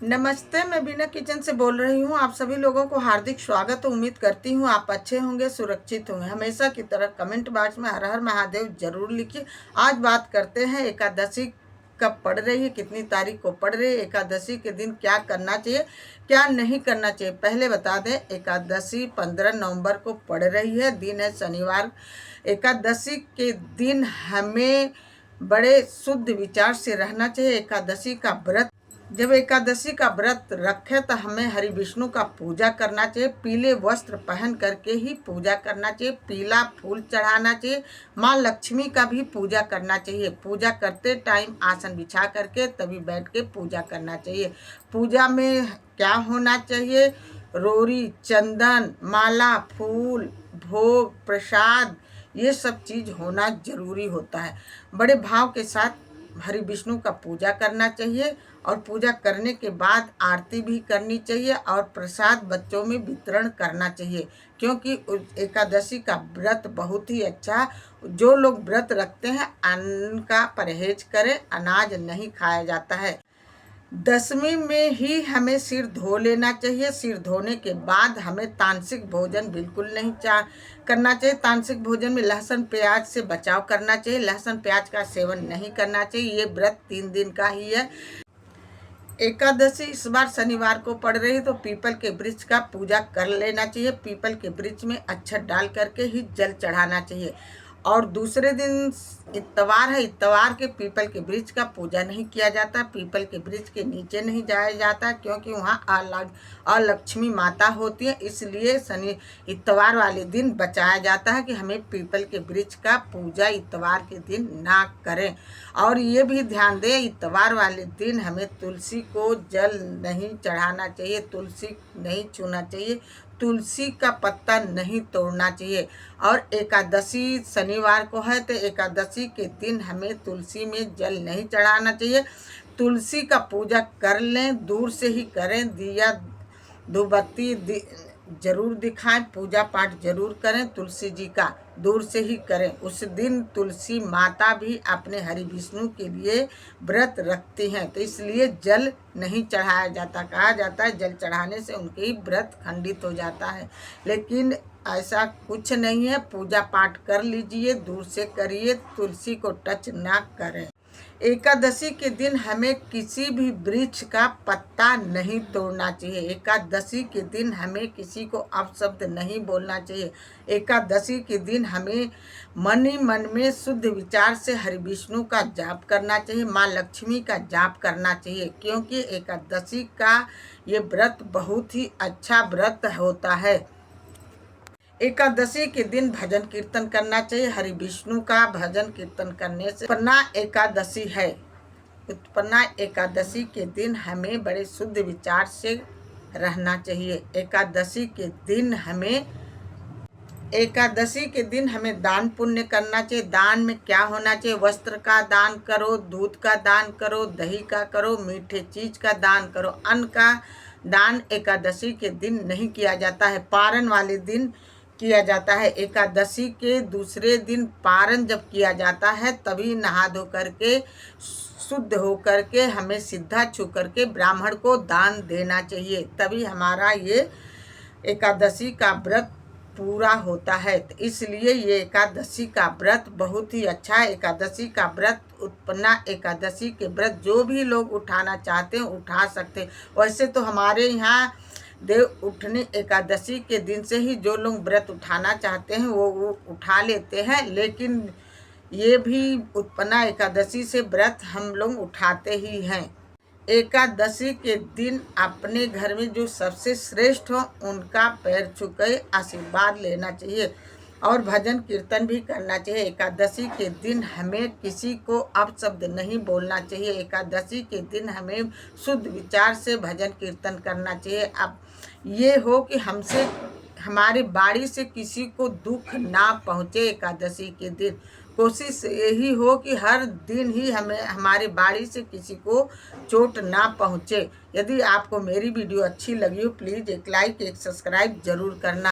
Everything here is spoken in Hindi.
नमस्ते, मैं बीना किचन से बोल रही हूँ। आप सभी लोगों को हार्दिक स्वागत। उम्मीद करती हूँ आप अच्छे होंगे, सुरक्षित होंगे। हमेशा की तरह कमेंट बॉक्स में हर हर महादेव जरूर लिखिए। आज बात करते हैं एकादशी कब पड़ रही है, कितनी तारीख को पड़ रही है, एकादशी के दिन क्या करना चाहिए, क्या नहीं करना चाहिए। पहले बता दें, एकादशी 15 नवंबर को पड़ रही है, दिन है शनिवार। एकादशी के दिन हमें बड़े शुद्ध विचार से रहना चाहिए। एकादशी का व्रत जब एकादशी का व्रत रखे तो हमें हरि विष्णु का पूजा करना चाहिए। पीले वस्त्र पहन करके ही पूजा करना चाहिए। पीला फूल चढ़ाना चाहिए। माँ लक्ष्मी का भी पूजा करना चाहिए। पूजा करते टाइम आसन बिछा करके तभी बैठ के पूजा करना चाहिए। पूजा में क्या होना चाहिए? रोरी, चंदन, माला, फूल, भोग, प्रसाद, ये सब चीज़ होना जरूरी होता है। बड़े भाव के साथ हरि विष्णु का पूजा करना चाहिए और पूजा करने के बाद आरती भी करनी चाहिए और प्रसाद बच्चों में वितरण करना चाहिए, क्योंकि एकादशी का व्रत बहुत ही अच्छा। जो लोग व्रत रखते हैं अन्न का परहेज करें, अनाज नहीं खाया जाता है। दसवीं में ही हमें सिर धो लेना चाहिए। सिर धोने के बाद हमें तामसिक भोजन बिल्कुल नहीं करना चाहिए। तामसिक भोजन में लहसुन प्याज से बचाव करना चाहिए। लहसुन प्याज का सेवन नहीं करना चाहिए। ये व्रत 3 दिन का ही है। एकादशी इस बार शनिवार को पड़ रही है तो पीपल के वृक्ष का पूजा कर लेना चाहिए। पीपल के वृक्ष में अक्षत डाल करके ही जल चढ़ाना चाहिए। और दूसरे दिन इतवार है, इतवार के पीपल के वृक्ष का पूजा नहीं किया जाता। पीपल के वृक्ष के नीचे नहीं जाया जाता, क्योंकि वहाँ अलक्ष्मी माता होती है। इसलिए इतवार वाले दिन बचाया जाता है कि हमें पीपल के वृक्ष का पूजा इतवार के दिन ना करें। और ये भी ध्यान दें, इतवार वाले दिन हमें तुलसी को जल नहीं चढ़ाना चाहिए, तुलसी नहीं छूना चाहिए, तुलसी का पत्ता नहीं तोड़ना चाहिए। और एकादशी शनिवार को है तो एकादशी के दिन हमें तुलसी में जल नहीं चढ़ाना चाहिए। तुलसी का पूजा कर लें, दूर से ही करें। दिया धूपबत्ती जरूर दिखाएं, पूजा पाठ जरूर करें। तुलसी जी का दूर से ही करें। उस दिन तुलसी माता भी अपने हरि विष्णु के लिए व्रत रखती हैं, तो इसलिए जल नहीं चढ़ाया जाता। कहा जाता है जल चढ़ाने से उनके ही व्रत खंडित हो जाता है, लेकिन ऐसा कुछ नहीं है। पूजा पाठ कर लीजिए, दूर से करिए, तुलसी को टच ना करें। एकादशी के दिन हमें किसी भी वृक्ष का पत्ता नहीं तोड़ना चाहिए। एकादशी के दिन हमें किसी को अपशब्द नहीं बोलना चाहिए। एकादशी के दिन हमें मन ही मन में शुद्ध विचार से हरि विष्णु का जाप करना चाहिए, माँ लक्ष्मी का जाप करना चाहिए, क्योंकि एकादशी का ये व्रत बहुत ही अच्छा व्रत होता है। एकादशी के दिन भजन कीर्तन करना चाहिए। हरि विष्णु का भजन कीर्तन करने से उत्पन्ना एकादशी है। उत्पन्ना एकादशी के दिन हमें बड़े शुद्ध विचार से रहना चाहिए। एकादशी के दिन हमें दान पुण्य करना चाहिए। दान में क्या होना चाहिए? वस्त्र का दान करो, दूध का दान करो, दही का करो, मीठे चीज का दान करो। अन्न का दान एकादशी के दिन नहीं किया जाता है, पारण वाले दिन किया जाता है। एकादशी के दूसरे दिन पारण जब किया जाता है तभी नहा धो करके शुद्ध हो करके हमें सीधा छू करके ब्राह्मण को दान देना चाहिए, तभी हमारा ये एकादशी का व्रत पूरा होता है। तो इसलिए ये एकादशी का व्रत बहुत ही अच्छा है। एकादशी का व्रत उत्पन्ना एकादशी के व्रत जो भी लोग उठाना चाहते हैं उठा सकते हैं। वैसे तो हमारे यहाँ देव उठनी एकादशी के दिन से ही जो लोग व्रत उठाना चाहते हैं वो उठा लेते हैं, लेकिन ये भी उत्पन्ना एकादशी से व्रत हम लोग उठाते ही हैं। एकादशी के दिन अपने घर में जो सबसे श्रेष्ठ हो उनका पैर छू कर आशीर्वाद लेना चाहिए और भजन कीर्तन भी करना चाहिए। एकादशी के दिन हमें किसी को अपशब्द नहीं बोलना चाहिए। एकादशी के दिन हमें शुद्ध विचार से भजन कीर्तन करना चाहिए। अब ये हो कि हमसे हमारी बाड़ी से किसी को दुख ना पहुँचे। एकादशी के दिन कोशिश यही हो कि हर दिन ही हमें हमारी बाड़ी से किसी को चोट ना पहुँचे। यदि आपको मेरी वीडियो अच्छी लगी हो प्लीज़ एक लाइक एक सब्सक्राइब जरूर करना।